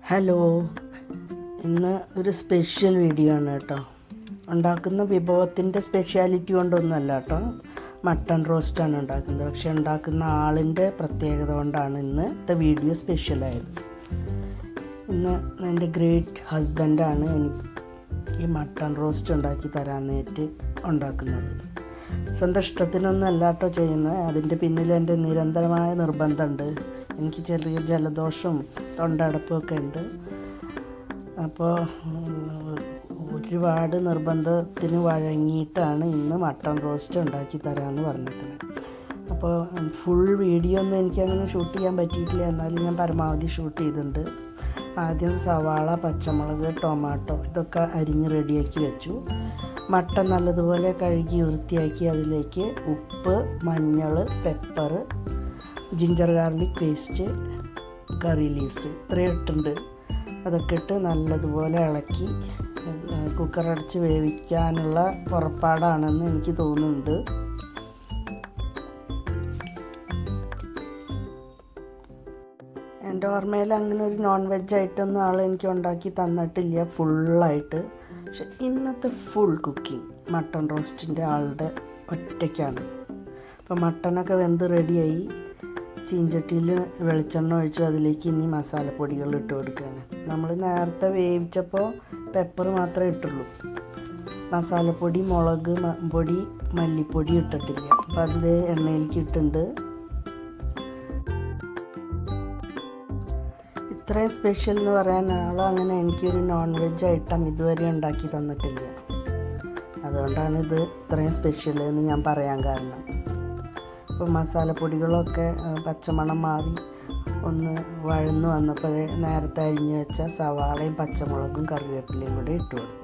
Hello, ഇന്ന് ഒരു special video ആണ് കേട്ടോ. ഉണ്ടാക്കുന്ന വിഭവത്തിൻ്റെ സ്പെഷ്യാലിറ്റി കൊണ്ടൊന്നുമല്ല കേട്ടോ. മട്ടൺ റോസ്റ്റാണ് ഉണ്ടാക്കുന്നത്. പക്ഷെ ഉണ്ടാക്കുന്ന ആളിൻ്റെ പ്രത്യേകത കൊണ്ടാണ് ഇന്നത്തെ വീഡിയോ സ്പെഷ്യലായത്. ഇന്ന് എൻ്റെ ഗ്രേറ്റ് ഹസ്ബൻഡാണ് എനിക്ക് മട്ടൺ റോസ്റ്റ് ഉണ്ടാക്കി തരാനായിട്ട് ഉണ്ടാക്കുന്നത്. സ്വന്തം ഇഷ്ടത്തിനൊന്നും അല്ല കേട്ടോ ചെയ്യുന്നത്. അതിൻ്റെ പിന്നിൽ എൻ്റെ നിരന്തരമായ നിർബന്ധമുണ്ട്. എനിക്ക് ചെറിയ ജലദോഷവും തൊണ്ടടപ്പമൊക്കെ ഉണ്ട്. അപ്പോൾ ഒരുപാട് നിർബന്ധത്തിന് വഴങ്ങിയിട്ടാണ് ഇന്ന് മട്ടൺ റോസ്റ്റ് ഉണ്ടാക്കി തരാമെന്ന് പറഞ്ഞിട്ടുള്ളത്. അപ്പോൾ ഫുൾ വീഡിയോ ഒന്നും എനിക്കങ്ങനെ ഷൂട്ട് ചെയ്യാൻ പറ്റിയിട്ടില്ല. എന്നാലും ഞാൻ പരമാവധി ഷൂട്ട് ചെയ്തിട്ടുണ്ട്. ആദ്യം സവാള, പച്ചമുളക്, ടൊമാറ്റോ ഇതൊക്കെ അരിഞ്ഞ് റെഡിയാക്കി വെച്ചു. മട്ടൺ നല്ലതുപോലെ കഴുകി വൃത്തിയാക്കി അതിലേക്ക് ഉപ്പ്, മഞ്ഞൾ, പെപ്പർ, ജിഞ്ചർ ഗാർലിക് പേസ്റ്റ്, കറി ലീവ്സ് ഇത്രയും ഇട്ടുണ്ട്. അതൊക്കെ ഇട്ട് നല്ലതുപോലെ ഇളക്കി കുക്കറടച്ച് വേവിക്കാനുള്ള പുറപ്പാടാണെന്ന് എനിക്ക് തോന്നുന്നുണ്ട്. എൻ്റെ ഓർമ്മയിൽ അങ്ങനെ ഒരു നോൺ വെജ് ഐറ്റമൊന്നും ആൾ എനിക്ക് ഉണ്ടാക്കി തന്നിട്ടില്ല ഫുള്ളായിട്ട്. പക്ഷെ ഇന്നത്തെ ഫുൾ കുക്കിംഗ് മട്ടൺ റോസ്റ്റിൻ്റെ ആളുടെ ഒറ്റയ്ക്കാണ്. അപ്പോൾ മട്ടണൊക്കെ വെന്ത് റെഡിയായി. ചീഞ്ചട്ടിയിൽ വെളിച്ചെണ്ണ ഒഴിച്ചു അതിലേക്ക് ഇനി മസാലപ്പൊടികൾ ഇട്ട് കൊടുക്കുകയാണ്. നമ്മൾ നേരത്തെ വേവിച്ചപ്പോൾ പെപ്പർ മാത്രമേ ഇട്ടുള്ളൂ. മസാലപ്പൊടി, മുളക് പൊടി, മല്ലിപ്പൊടി ഇട്ടിട്ടില്ല. അപ്പോൾ അത് എണ്ണയിലേക്ക് ഇട്ടുണ്ട്. ഇത്രയും സ്പെഷ്യൽ എന്ന് പറയാൻ അങ്ങനെ എനിക്കൊരു നോൺ വെജ് ഐറ്റം ഇതുവരെ ഉണ്ടാക്കി തന്നിട്ടില്ല. അതുകൊണ്ടാണ് ഇത് ഇത്രയും സ്പെഷ്യൽ എന്ന് ഞാൻ പറയാൻ കാരണം. ഇപ്പോൾ മസാലപ്പൊടികളൊക്കെ പച്ചമണം മാറി ഒന്ന് വഴന്നു വന്നപ്പോൾ നേരത്തെ അരിഞ്ഞു വെച്ച സവാളയും പച്ചമുളകും കറിവേപ്പിലയും കൂടി ഇട്ട് കൊടുത്തു.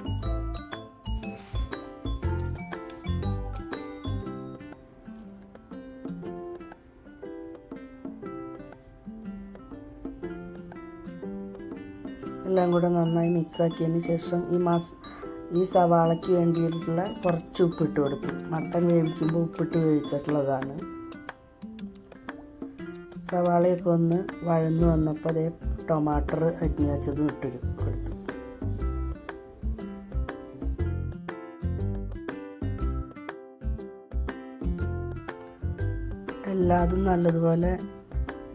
എല്ലാം കൂടെ നന്നായി മിക്സാക്കിയതിന് ശേഷം ഈ സവാളയ്ക്ക് വേണ്ടിയിട്ടുള്ള കുറച്ച് ഉപ്പിട്ട് കൊടുത്തു. മട്ടൺ വേവിക്കുമ്പോൾ ഉപ്പിട്ട് വേവിച്ചിട്ടുള്ളതാണ്. സവാളയൊക്കെ ഒന്ന് വഴന്നു വന്നപ്പോൾ അതേ ടൊമാറ്റോ അരിഞ്ഞ് വെച്ചതും ഇട്ട് കൊടുത്തു. എല്ലാതും നല്ലതുപോലെ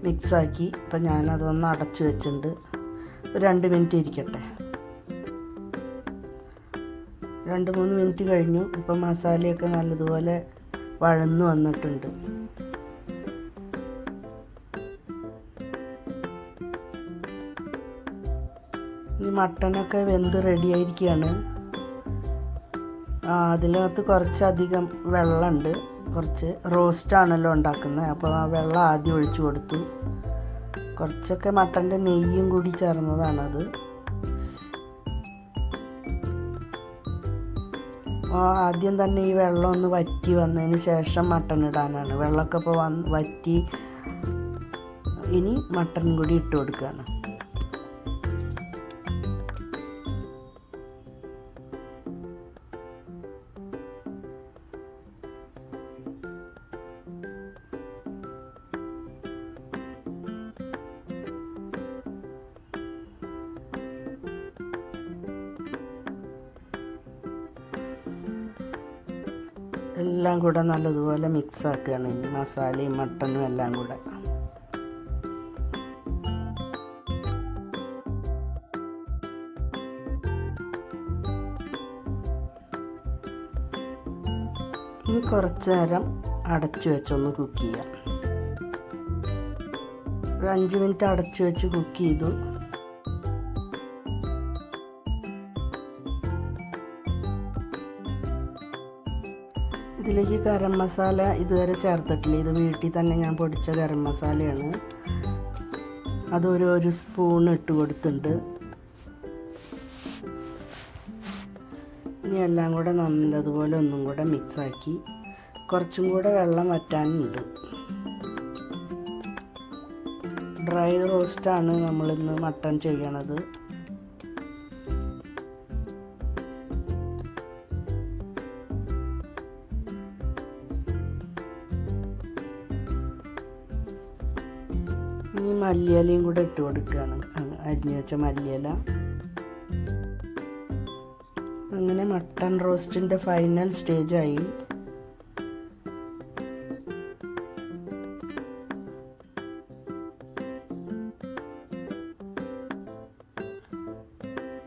മിക്സാക്കി. ഇപ്പം ഞാനതൊന്ന് അടച്ചു വെച്ചിട്ടുണ്ട്. ഒരു 2 മിനിറ്റ് ഇരിക്കട്ടെ. 2-3 മിനിറ്റ് കഴിഞ്ഞു. ഇപ്പം മസാലയൊക്കെ നല്ലതുപോലെ വഴന്നു വന്നിട്ടുണ്ട്. ഈ മട്ടനൊക്കെ വെന്ത് റെഡിയായിരിക്കുകയാണ്. അതിനകത്ത് കുറച്ചധികം വെള്ളമുണ്ട്. കുറച്ച് റോസ്റ്റാണല്ലോ ഉണ്ടാക്കുന്നത്. അപ്പോൾ ആ വെള്ളം ആദ്യം ഒഴിച്ചു കൊടുത്തു. കുറച്ചൊക്കെ മട്ടൻ്റെ നെയ്യും കൂടി ചേർന്നതാണത്. ആദ്യം തന്നെ ഈ വെള്ളം ഒന്ന് വറ്റി വന്നതിന് ശേഷം മട്ടൺ ഇടാനാണ്. വെള്ളമൊക്കെ ഇപ്പോൾ വറ്റി. ഇനി മട്ടൺ കൂടി ഇട്ട് കൊടുക്കുകയാണ്. എല്ലാം കൂടെ നല്ലതുപോലെ മിക്സ് ആക്കുകയാണ്. ഇനി മസാലയും മട്ടനും എല്ലാം കൂടെ. ഇനി കുറച്ച് നേരം അടച്ചു വെച്ചൊന്ന് കുക്ക് ചെയ്യാം. ഒരു 5 മിനിറ്റ് അടച്ചു വെച്ച് കുക്ക് ചെയ്തു. ഇതിലേക്ക് ഗരം മസാല ഇതുവരെ ചേർത്തിട്ടില്ല. ഇത് വീട്ടിൽ തന്നെ ഞാൻ പൊടിച്ച ഗരം മസാലയാണ്. അതൊരു സ്പൂൺ ഇട്ട് കൊടുത്തിട്ടുണ്ട്. ഇനി എല്ലാം കൂടെ നല്ലതുപോലെ ഒന്നും കൂടെ മിക്സാക്കി. കുറച്ചും കൂടെ വെള്ളം വറ്റാനുണ്ട്. ഡ്രൈ റോസ്റ്റാണ് നമ്മളിന്ന് മട്ടൺ ചെയ്യണത്. ഈ മല്ലിയിലയും കൂടെ ഇട്ട് കൊടുക്കുകയാണ്. അരിഞ്ഞു വെച്ച മല്ലിയില. അങ്ങനെ മട്ടൺ റോസ്റ്റിൻ്റെ ഫൈനൽ സ്റ്റേജായി.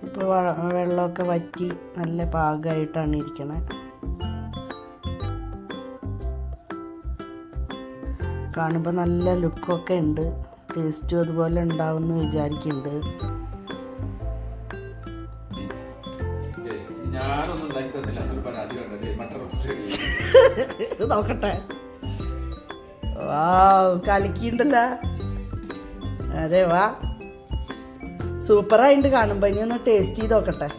ഇപ്പോൾ വെള്ളമൊക്കെ വറ്റി നല്ല പാകമായിട്ടാണ് ഇരിക്കണേ. കാണുമ്പോൾ നല്ല ലുക്കൊക്കെ ഉണ്ട്. ടേസ്റ്റും അതുപോലെ ഉണ്ടാവുമെന്ന് വിചാരിക്കുന്നുണ്ട്. നോക്കട്ടെ. വാവ്, കലക്കിണ്ടല്ലോ. അതെ വാ, സൂപ്പറായിട്ട് കാണുമ്പോൾ. ഇനി ഒന്ന് ടേസ്റ്റ് ചെയ്ത് നോക്കട്ടെ.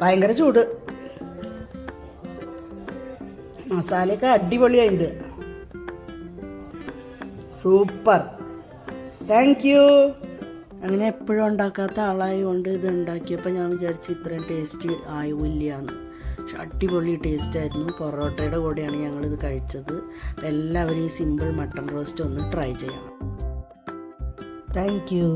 ഭയങ്കര ചൂട്. മസാലയൊക്കെ അടിപൊളിയായിട്ടുണ്ട്. Super, thank you. അങ്ങനെ എപ്പോഴും ഉണ്ടാക്കാത്ത ആളായതുകൊണ്ട് ഇത് ഉണ്ടാക്കിയപ്പോൾ ഞാൻ വിചാരിച്ചു ഇത്രയും ടേസ്റ്റ് ആയില്ലാന്ന്. പക്ഷെ അടിപൊളി ടേസ്റ്റായിരുന്നു. പൊറോട്ടയുടെ കൂടെയാണ് ഞങ്ങളിത് കഴിച്ചത്. എല്ലാവരും ഈ സിമ്പിൾ മട്ടൺ റോസ്റ്റ് ഒന്ന് ട്രൈ ചെയ്യണം. Thank you.